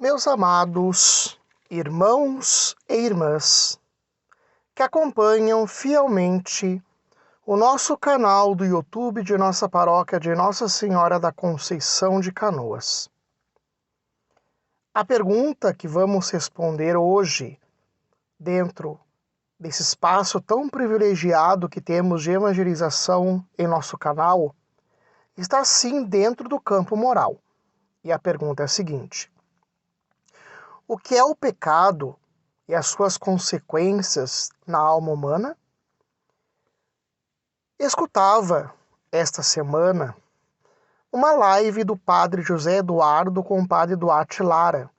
Meus amados irmãos e irmãs que acompanham fielmente o nosso canal do YouTube de nossa paróquia de Nossa Senhora da Conceição de Canoas. A pergunta que vamos responder hoje, dentro desse espaço tão privilegiado que temos de evangelização em nosso canal, está sim dentro do campo moral. E a pergunta é a seguinte: o que é o pecado e as suas consequências na alma humana? Escutava esta semana uma live do padre José Eduardo com o padre Duarte Lara,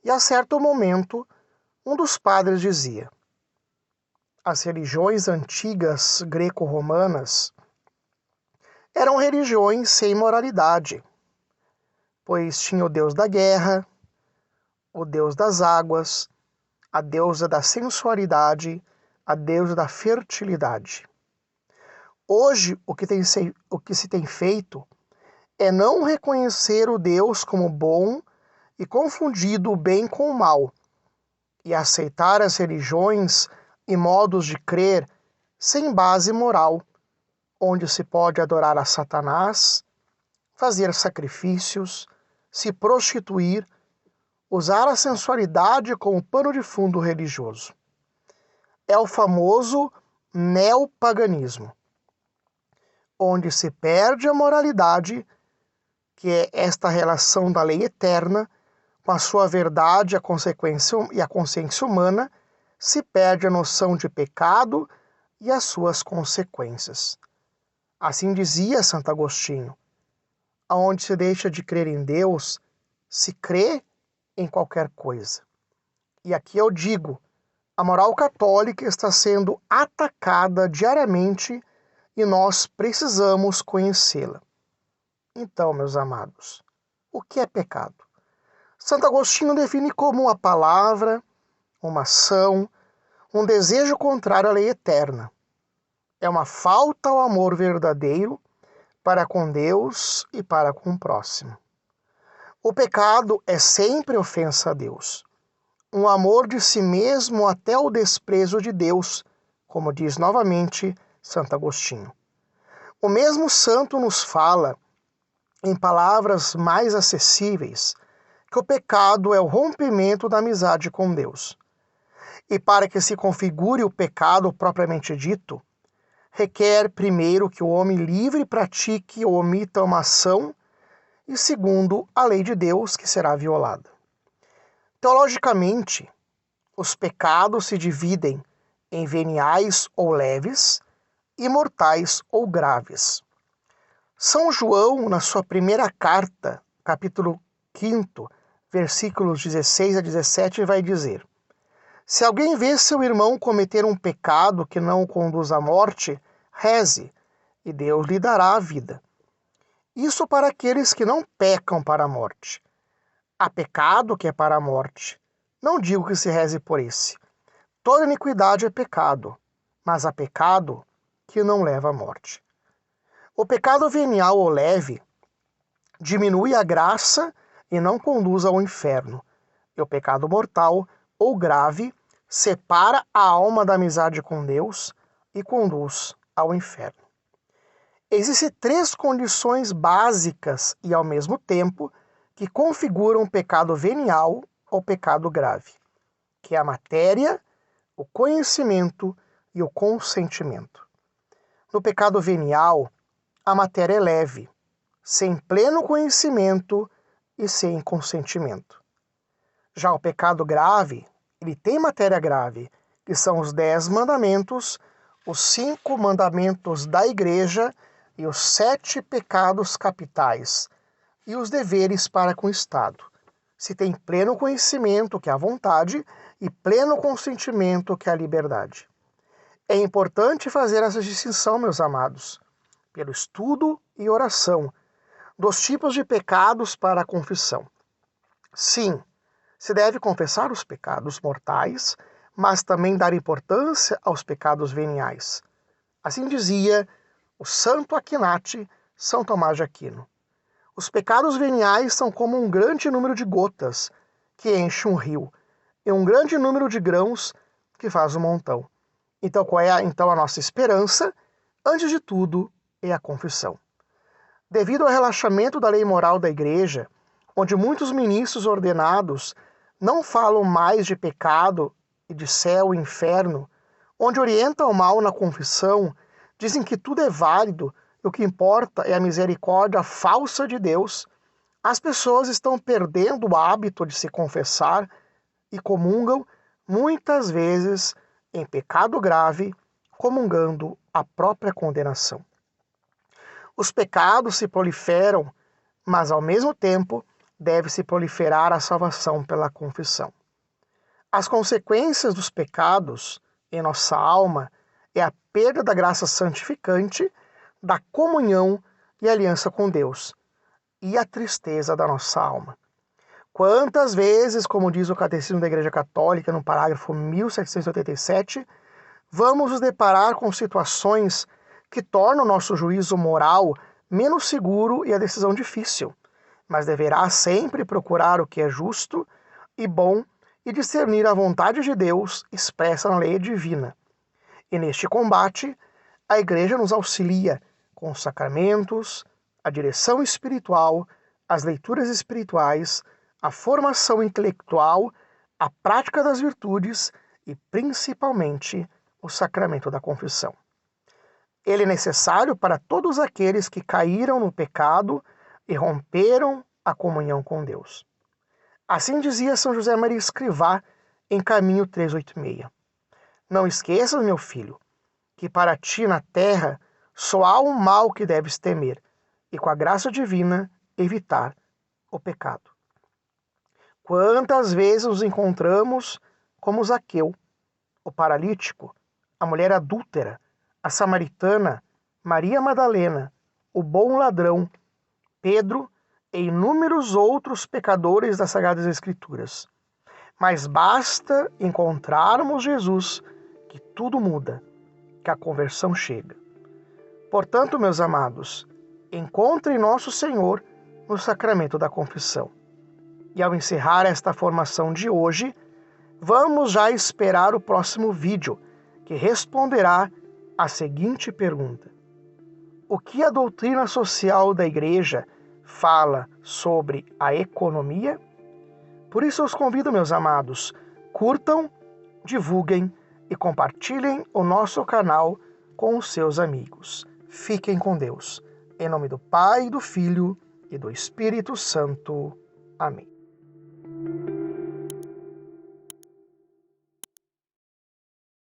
e a certo momento um dos padres dizia: as religiões antigas greco-romanas eram religiões sem moralidade, pois tinha o deus da guerra, o deus das águas, a deusa da sensualidade, a deusa da fertilidade. Hoje, o que se tem feito é não reconhecer o Deus como bom e confundido o bem com o mal, e aceitar as religiões e modos de crer sem base moral, onde se pode adorar a Satanás, fazer sacrifícios, se prostituir, usar a sensualidade como pano de fundo religioso. É o famoso neopaganismo, onde se perde a moralidade, que é esta relação da lei eterna, com a sua verdade e a consciência humana, se perde a noção de pecado e as suas consequências. Assim dizia Santo Agostinho: aonde se deixa de crer em Deus, se crê em qualquer coisa. E aqui eu digo, a moral católica está sendo atacada diariamente e nós precisamos conhecê-la. Então, meus amados, o que é pecado? Santo Agostinho define como uma palavra, uma ação, um desejo contrário à lei eterna. É uma falta ao amor verdadeiro para com Deus e para com o próximo. O pecado é sempre ofensa a Deus, um amor de si mesmo até o desprezo de Deus, como diz novamente Santo Agostinho. O mesmo santo nos fala, em palavras mais acessíveis, que o pecado é o rompimento da amizade com Deus. E para que se configure o pecado propriamente dito, requer primeiro que o homem livre pratique ou omita uma ação, e segundo, a lei de Deus que será violada. Teologicamente, os pecados se dividem em veniais ou leves e mortais ou graves. São João, na sua primeira carta, capítulo 5, versículos 16 a 17, vai dizer: se alguém vê seu irmão cometer um pecado que não o conduz à morte, reze, e Deus lhe dará a vida. Isso para aqueles que não pecam para a morte. Há pecado que é para a morte. Não digo que se reze por esse. Toda iniquidade é pecado, mas há pecado que não leva à morte. O pecado venial ou leve diminui a graça e não conduz ao inferno. E o pecado mortal ou grave separa a alma da amizade com Deus e conduz ao inferno. Existem 3 condições básicas e, ao mesmo tempo, que configuram o pecado venial ou pecado grave, que é a matéria, o conhecimento e o consentimento. No pecado venial, a matéria é leve, sem pleno conhecimento e sem consentimento. Já o pecado grave, ele tem matéria grave, que são os 10 mandamentos, os 5 mandamentos da Igreja e os 7 pecados capitais, e os deveres para com o Estado. Se tem pleno conhecimento, que é a vontade, e pleno consentimento, que é a liberdade. É importante fazer essa distinção, meus amados, pelo estudo e oração, dos tipos de pecados para a confissão. Sim, se deve confessar os pecados mortais, mas também dar importância aos pecados veniais. Assim dizia o Santo Aquinate, São Tomás de Aquino. Os pecados veniais são como um grande número de gotas que enche um rio, e um grande número de grãos que faz um montão. Então, qual é então a nossa esperança? Antes de tudo, é a confissão. Devido ao relaxamento da lei moral da Igreja, onde muitos ministros ordenados não falam mais de pecado e de céu e inferno, onde orientam o mal na confissão, dizem que tudo é válido e o que importa é a misericórdia falsa de Deus, as pessoas estão perdendo o hábito de se confessar e comungam, muitas vezes, em pecado grave, comungando a própria condenação. Os pecados se proliferam, mas ao mesmo tempo deve-se proliferar a salvação pela confissão. As consequências dos pecados em nossa alma é a perda da graça santificante, da comunhão e aliança com Deus, e a tristeza da nossa alma. Quantas vezes, como diz o Catecismo da Igreja Católica no parágrafo 1787, vamos nos deparar com situações que tornam o nosso juízo moral menos seguro e a decisão difícil, mas deverá sempre procurar o que é justo e bom e discernir a vontade de Deus expressa na lei divina. E neste combate, a Igreja nos auxilia com os sacramentos, a direção espiritual, as leituras espirituais, a formação intelectual, a prática das virtudes e, principalmente, o sacramento da confissão. Ele é necessário para todos aqueles que caíram no pecado e romperam a comunhão com Deus. Assim dizia São José Maria Escrivá em Caminho 386. Não esqueças, meu filho, que para ti na terra só há um mal que deves temer, e com a graça divina evitar o pecado. Quantas vezes nos encontramos como Zaqueu, o paralítico, a mulher adúltera, a samaritana, Maria Madalena, o bom ladrão, Pedro e inúmeros outros pecadores das Sagradas Escrituras. Mas basta encontrarmos Jesus que tudo muda, que a conversão chega. Portanto, meus amados, encontrem nosso Senhor no sacramento da confissão. E ao encerrar esta formação de hoje, vamos já esperar o próximo vídeo, que responderá a seguinte pergunta: o que a doutrina social da Igreja fala sobre a economia? Por isso eu os convido, meus amados, curtam, divulguem e compartilhem o nosso canal com os seus amigos. Fiquem com Deus. Em nome do Pai, do Filho e do Espírito Santo. Amém.